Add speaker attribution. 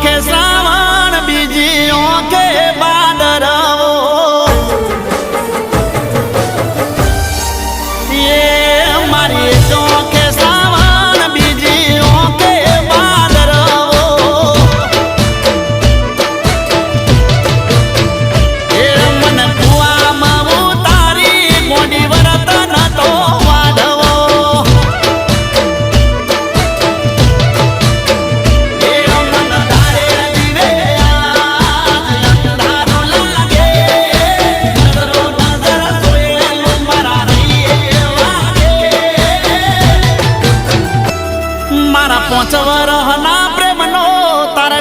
Speaker 1: ઓખે શ્રાવણ બીજી ઓખે ભાદરવો એ મારી ઓખે શ્રાવણ બીજી ઓખે ભાદરવો એ મન કુવામાં ઉતારી મોડી વરતન તો વાઢવો પાંચ વરહના પ્રેમનો તાર